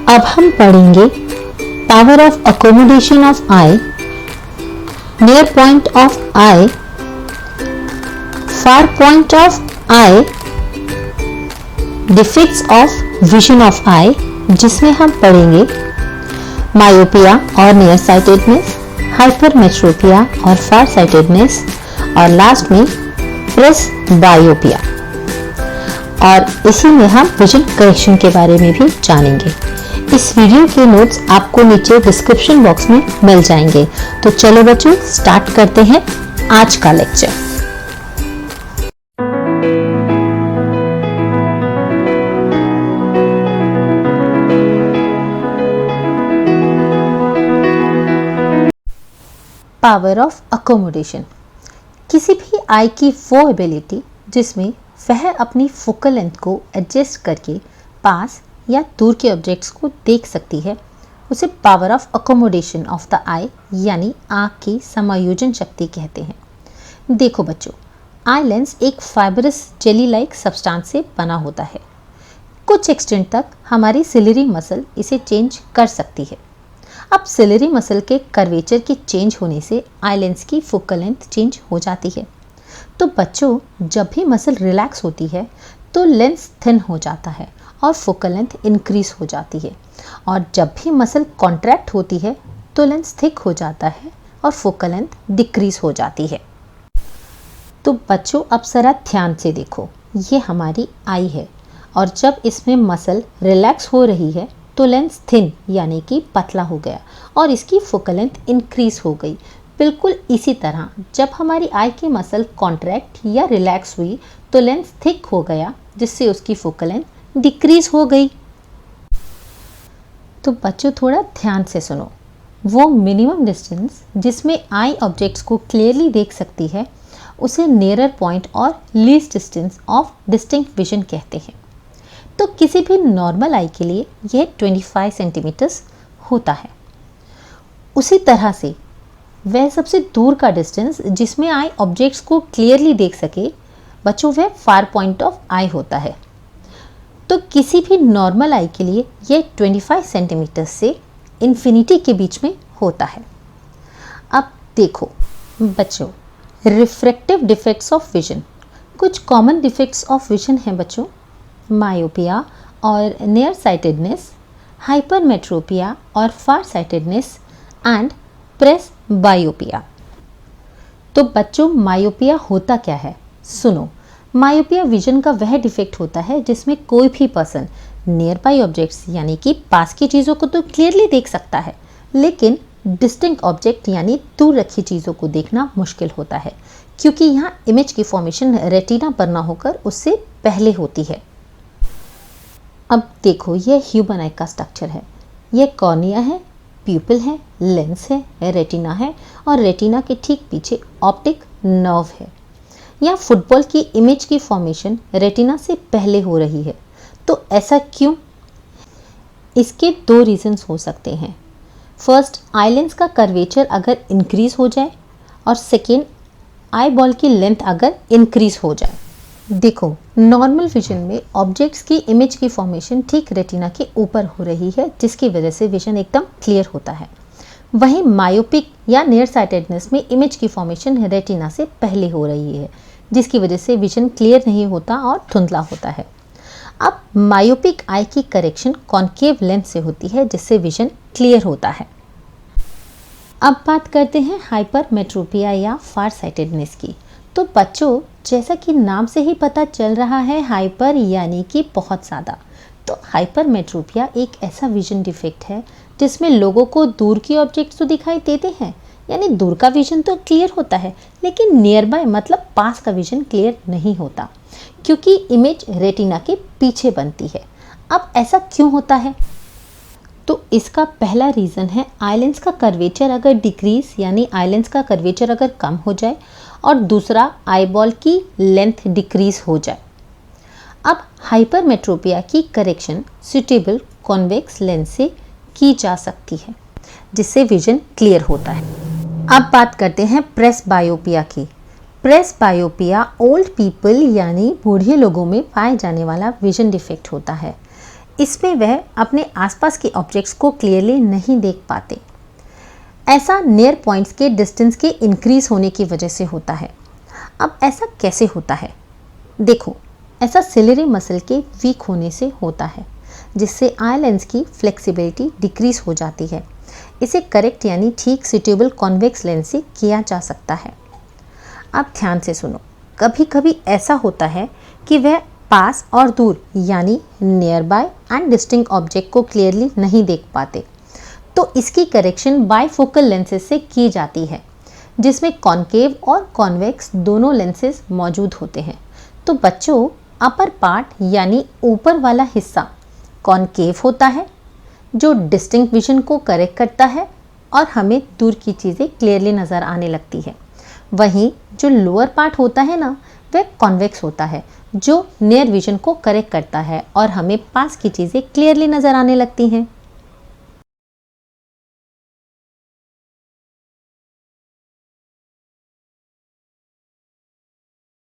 अब हम पढ़ेंगे power of accommodation of eye, near point of eye, far point of eye, defects of vision of eye, जिसमें हम पढ़ेंगे मायोपिया और नियर साइटेडनेस, हाइपरमेट्रोपिया और फार साइटेडनेस, और लास्ट में प्रेसबायोपिया। और इसी में हम विजन करेक्शन के बारे में भी जानेंगे। इस वीडियो के नोट्स आपको नीचे डिस्क्रिप्शन बॉक्स में मिल जाएंगे। तो चलो बच्चों, स्टार्ट करते हैं आज का लेक्चर। पावर ऑफ अकोमोडेशन, किसी भी आई की वो एबिलिटी जिसमें वह अपनी फोकल लेंथ को एडजस्ट करके पास या दूर के ऑब्जेक्ट्स को देख सकती है, उसे power of accommodation of the eye यानी आँख की समायोजन शक्ति कहते हैं। देखो बच्चों, आई लेंस एक फाइबरस जेली लाइक सब्सटेंस से बना होता है। कुछ एक्सटेंट तक हमारी सिलरी मसल इसे चेंज कर सकती है। अब सिलरी मसल के कर्वेचर के चेंज होने से आई लेंस की फोकल लेंथ चेंज हो जाती है। तो बच्चों, जब भी मसल रिलैक्स होती है तो लेंस थिन हो जाता है और फोकल लेंथ इंक्रीज हो जाती है, और जब भी मसल कॉन्ट्रैक्ट होती है तो लेंस थिक हो जाता है और फोकल लेंथ डिक्रीज हो जाती है। तो बच्चों, अब जरा ध्यान से देखो, ये हमारी आई है और जब इसमें मसल रिलैक्स हो रही है तो लेंस थिन यानी कि पतला हो गया और इसकी फोकल लेंथ इंक्रीज हो गई। बिल्कुल इसी तरह जब हमारी आई की मसल कॉन्ट्रैक्ट या रिलैक्स हुई तो लेंस थिक हो गया, जिससे उसकी फोकल लेंथ डिक्रीज हो गई। तो बच्चों, थोड़ा ध्यान से सुनो, वो मिनिमम डिस्टेंस जिसमें आई ऑब्जेक्ट्स को क्लियरली देख सकती है उसे नियरर पॉइंट और least distance of distinct vision कहते हैं। तो किसी भी नॉर्मल आई के लिए यह 25 सेंटीमीटर्स होता है। उसी तरह से वह सबसे दूर का डिस्टेंस जिसमें आई ऑब्जेक्ट्स को क्लियरली देख सके बच्चों, वह फार पॉइंट ऑफ आई होता है। तो किसी भी नॉर्मल आई के लिए यह 25 सेंटीमीटर से इन्फिनिटी के बीच में होता है। अब देखो बच्चों, रिफ्रैक्टिव डिफेक्ट्स ऑफ विजन, कुछ कॉमन डिफेक्ट्स ऑफ विजन हैं बच्चों, मायोपिया और नियर साइटेडनेस, हाइपरमेट्रोपिया और फार साइटेडनेस एंड प्रेसबायोपिया। तो बच्चों, मायोपिया होता क्या है? सुनो, मायोपिया विजन का वह डिफेक्ट होता है जिसमें कोई भी पर्सन नियर बाई ऑब्जेक्ट्स यानी कि पास की चीज़ों को तो क्लियरली देख सकता है, लेकिन डिस्टिंक्ट ऑब्जेक्ट यानी दूर रखी चीज़ों को देखना मुश्किल होता है, क्योंकि यहाँ इमेज की फॉर्मेशन रेटिना पर ना होकर उससे पहले होती है। अब देखो, यह ह्यूमन आई का स्ट्रक्चर है। यह कॉर्निया है, प्यूपिल है, लेंस है, रेटिना है और रेटिना के ठीक पीछे ऑप्टिक नर्व है। यहाँ फुटबॉल की इमेज की फॉर्मेशन रेटिना से पहले हो रही है। तो ऐसा क्यों? इसके दो रीजंस हो सकते हैं। फर्स्ट, आई लेंस का कर्वेचर अगर इंक्रीज हो जाए, और सेकेंड, आई बॉल की लेंथ अगर इंक्रीज हो जाए। देखो, नॉर्मल विजन में ऑब्जेक्ट्स की इमेज की फॉर्मेशन ठीक रेटिना के ऊपर हो रही है, जिसकी वजह से विजन एकदम क्लियर होता है। वहीं मायोपिक या नियर साइटेडनेस में इमेज की फॉर्मेशन रेटिना से पहले हो रही है, जिसकी वजह से विजन क्लियर नहीं होता और धुंधला होता है। अब मायोपिक आई की करेक्शन कॉन्केव लेंस से होती है, जिससे विजन क्लियर होता है। अब बात करते हैं हाइपरमेट्रोपिया या फार साइटेडनेस की। तो बच्चों, जैसा कि नाम से ही पता चल रहा है, हाइपर यानी कि बहुत ज़्यादा। तो हाइपरमेट्रोपिया एक ऐसा विजन डिफेक्ट है जिसमें लोगों को दूर की ऑब्जेक्ट्स तो दिखाई देते हैं, यानी दूर का विजन तो क्लियर होता है, लेकिन नियर बाय मतलब पास का विजन क्लियर नहीं होता, क्योंकि इमेज रेटिना के पीछे बनती है। अब ऐसा क्यों होता है? तो इसका पहला रीज़न है आई लेंस का कर्वेचर अगर डिक्रीज यानी आई लेंस का कर्वेचर अगर कम हो जाए, और दूसरा आई बॉल की लेंथ डिक्रीज हो जाए। अब हाइपरमेट्रोपिया की करेक्शन सूटेबल कॉन्वेक्स लेंस से की जा सकती है, जिससे विजन क्लियर होता है। अब बात करते हैं प्रेसबायोपिया की। प्रेसबायोपिया ओल्ड पीपल यानी बूढ़े लोगों में पाए जाने वाला विजन डिफेक्ट होता है। इसमें वह अपने आसपास के ऑब्जेक्ट्स को क्लियरली नहीं देख पाते। ऐसा नियर पॉइंट्स के डिस्टेंस के इंक्रीज होने की वजह से होता है। अब ऐसा कैसे होता है? देखो, ऐसा सिलेरी मसल के वीक होने से होता है, जिससे आई लेंस की फ्लेक्सिबिलिटी डिक्रीज हो जाती है। इसे करेक्ट यानी ठीक सुटेबल कॉन्वेक्स लेंस से किया जा सकता है। अब ध्यान से सुनो, कभी कभी ऐसा होता है कि वह पास और दूर यानी near by and distinct object को क्लियरली नहीं देख पाते, तो इसकी करेक्शन बाइफोकल लेंसेज से की जाती है, जिसमें कॉनकेव और कॉन्वेक्स दोनों लेंसेज मौजूद होते हैं। तो बच्चों, अपर पार्ट यानी ऊपर वाला हिस्सा कॉनकेव होता है, जो डिस्टिंक्ट विजन को करेक्ट करता है और हमें दूर की चीज़ें क्लियरली नज़र आने लगती है। वहीं जो लोअर पार्ट होता है ना, वह कॉन्वेक्स होता है, जो नियर विजन को करेक्ट करता है और हमें पास की चीज़ें क्लियरली नज़र आने लगती हैं।